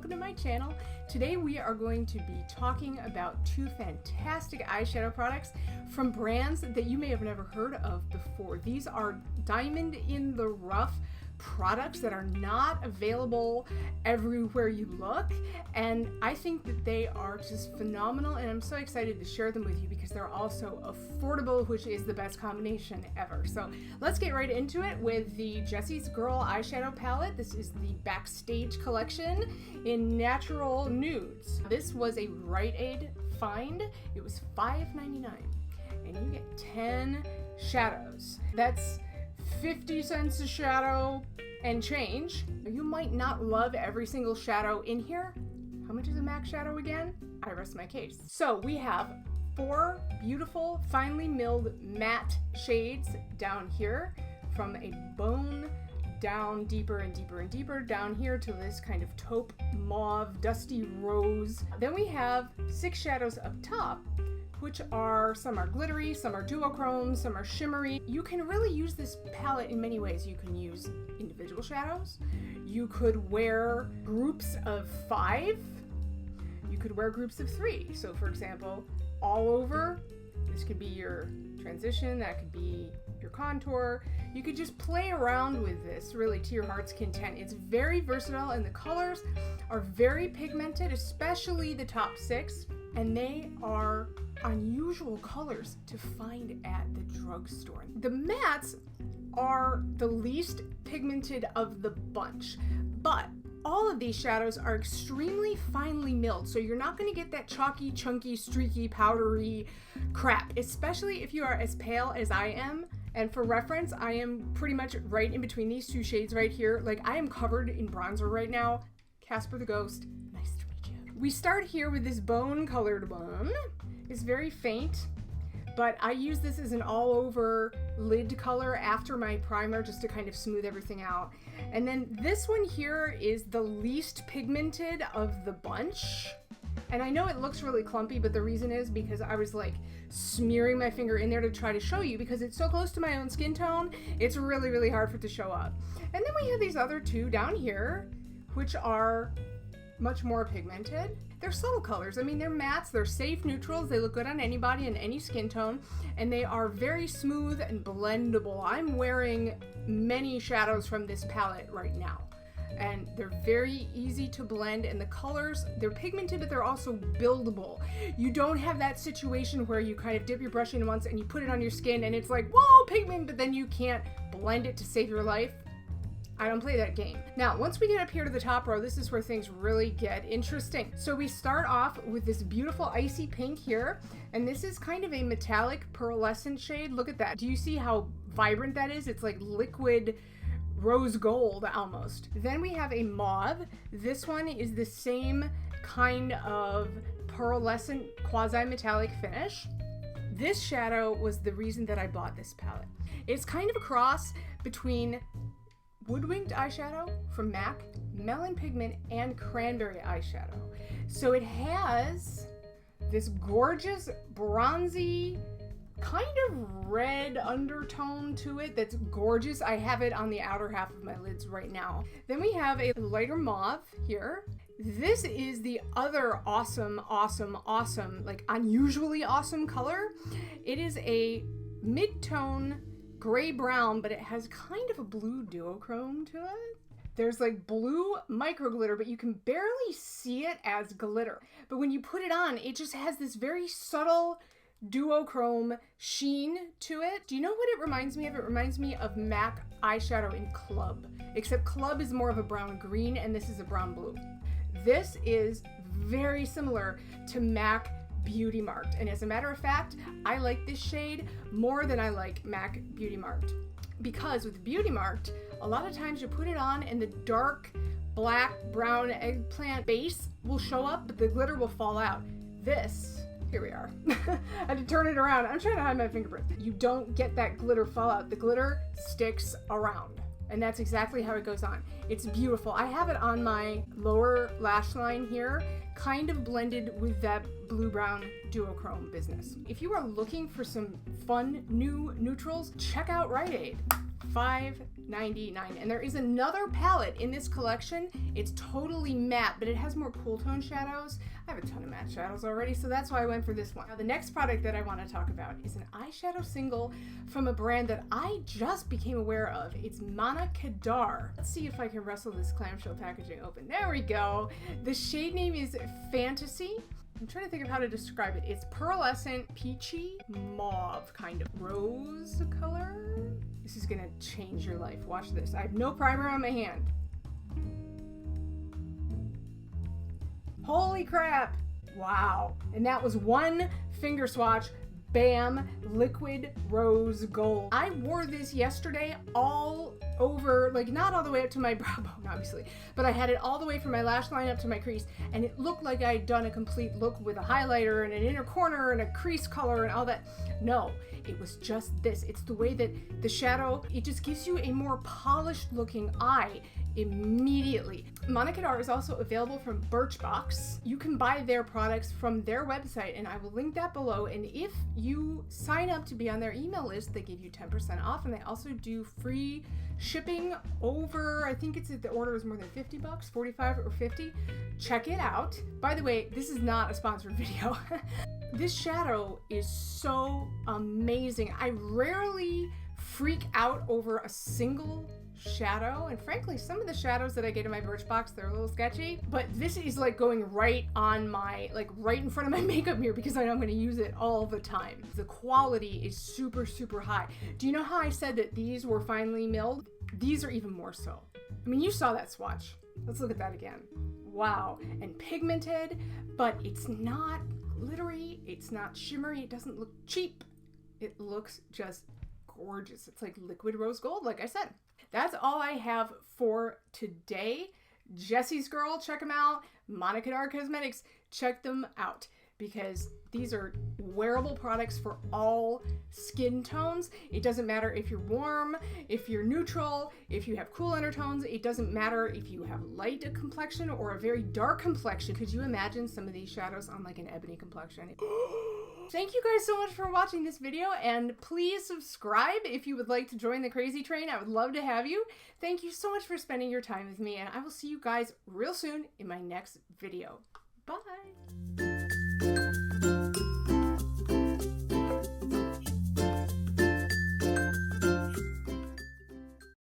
welcome to my channel. Today we are going to be talking about two fantastic eyeshadow products from brands that you may have never heard of before. These are diamond in the rough products that are not available everywhere you look, and I think that they are just phenomenal, and I'm so excited to share them with you because they're also affordable, which is the best combination ever. So let's get right into it with the Jessie's Girl eyeshadow palette. This is the Backstage collection in Natural Nudes. This was a Rite Aid find. It was $5.99 and you get 10 shadows. That's 50 cents a shadow and change. You might not love every single shadow in here. How much is a MAC shadow again? I rest my case. So we have 4 beautiful finely milled matte shades down here, from a bone down deeper and deeper and deeper down here to this kind of taupe mauve dusty rose. Then we have 6 shadows up top, which are, some are glittery, some are duochrome, some are shimmery. You can really use this palette in many ways. You can use individual shadows. You could wear groups of 5. You could wear groups of 3. So for example, all over, this could be your transition, that could be your contour. You could just play around with this really to your heart's content. It's very versatile and the colors are very pigmented, especially the top 6, and they are unusual colors to find at the drugstore. The mattes are the least pigmented of the bunch, but all of these shadows are extremely finely milled, so you're not going to get that chalky, chunky, streaky, powdery crap, especially if you are as pale as I am. And for reference, I am pretty much right in between these 2 shades right here. Like, I am covered in bronzer right now. Casper the Ghost, nice to meet you. We start here with this bone colored one. It's very faint, but I use this as an all over lid color after my primer just to kind of smooth everything out. And then this one here is the least pigmented of the bunch. And I know it looks really clumpy, but the reason is because I was like smearing my finger in there to try to show you, because it's so close to my own skin tone, it's really, really hard for it to show up. And then we have these other 2 down here, which are much more pigmented. They're subtle colors. I mean, they're mattes, they're safe neutrals, they look good on anybody in any skin tone, and they are very smooth and blendable. I'm wearing many shadows from this palette right now, and they're very easy to blend, and the colors, they're pigmented, but they're also buildable. You don't have that situation where you kind of dip your brush in once and you put it on your skin and it's like, whoa, pigment, but then you can't blend it to save your life. I don't play that game. Now, once we get up here to the top row, this is where things really get interesting. So we start off with this beautiful icy pink here, and this is kind of a metallic pearlescent shade. Look at that. Do you see how vibrant that is? It's like liquid rose gold almost. Then we have a mauve. This one is the same kind of pearlescent quasi-metallic finish. This shadow was the reason that I bought this palette. It's kind of a cross between Woodwinked eyeshadow from MAC, Melon Pigment, and Cranberry eyeshadow. So it has this gorgeous bronzy kind of red undertone to it that's gorgeous. I have it on the outer half of my lids right now. Then we have a lighter mauve here. This is the other awesome, like unusually awesome color. It is a mid-tone gray brown, but it has kind of a blue duochrome to it. There's like blue micro glitter, but you can barely see it as glitter. But when you put it on, it just has this very subtle duochrome sheen to it. Do you know what it reminds me of? It reminds me of MAC eyeshadow in Club, except Club is more of a brown green and this is a brown blue. This is very similar to MAC Beauty Marked, and as a matter of fact, I like this shade more than I like MAC Beauty Marked, because with Beauty Marked, a lot of times you put it on and the dark black, brown, eggplant base will show up, but the glitter will fall out. This, here we are. I had to turn it around. I'm trying to hide my fingerprint. You don't get that glitter fallout. The glitter sticks around. And that's exactly how it goes on. It's beautiful. I have it on my lower lash line here, kind of blended with that blue-brown duochrome business. If you are looking for some fun new neutrals, check out Rite Aid. $5.99. And there is another palette in this collection. It's totally matte, but it has more cool tone shadows. I have a ton of matte shadows already, so that's why I went for this one. Now, the next product that I want to talk about is an eyeshadow single from a brand that I just became aware of. It's Manna Kadar. Let's see if I can wrestle this clamshell packaging open. There we go. The shade name is Fantasy. I'm trying to think of how to describe it. It's pearlescent, peachy, mauve kind of rose color. This is gonna change your life. Watch this. I have no primer on my hand. Holy crap! Wow. And that was one finger swatch. Bam, liquid rose gold. I wore this yesterday all over, like not all the way up to my brow bone, obviously, but I had it all the way from my lash line up to my crease, and it looked like I had done a complete look with a highlighter and an inner corner and a crease color and all that. No, it was just this. It's the way that the shadow, it just gives you a more polished looking eye immediately. Manna Kadar is also available from Birchbox. You can buy their products from their website, and I will link that below. And if you sign up to be on their email list, they give you 10% off, and they also do free shipping over, I think it's the order is more than 50 bucks, 45 or 50. Check it out. By the way, this is not a sponsored video. This shadow is so amazing. I rarely freak out over a single shadow, and frankly some of the shadows that I get in my Birchbox, they're a little sketchy, but this is like going right on my, like right in front of my makeup mirror because I know I'm going to use it all the time. The quality is super high. Do you know how I said that these were finely milled? These are even more so. I mean, you saw that swatch. Let's look at that again. Wow. And pigmented, but it's not glittery, it's not shimmery, it doesn't look cheap. It looks just gorgeous. It's like liquid rose gold, like I said. That's all I have for today. Jesse's Girl, check them out. Manna Kadar Cosmetics, check them out because these are wearable products for all skin tones. It doesn't matter if you're warm, if you're neutral, if you have cool undertones. It doesn't matter if you have light complexion or a very dark complexion. Could you imagine some of these shadows on like an ebony complexion? Thank you guys so much for watching this video, and please subscribe if you would like to join the crazy train. I would love to have you. Thank you so much for spending your time with me, and I will see you guys real soon in my next video. Bye!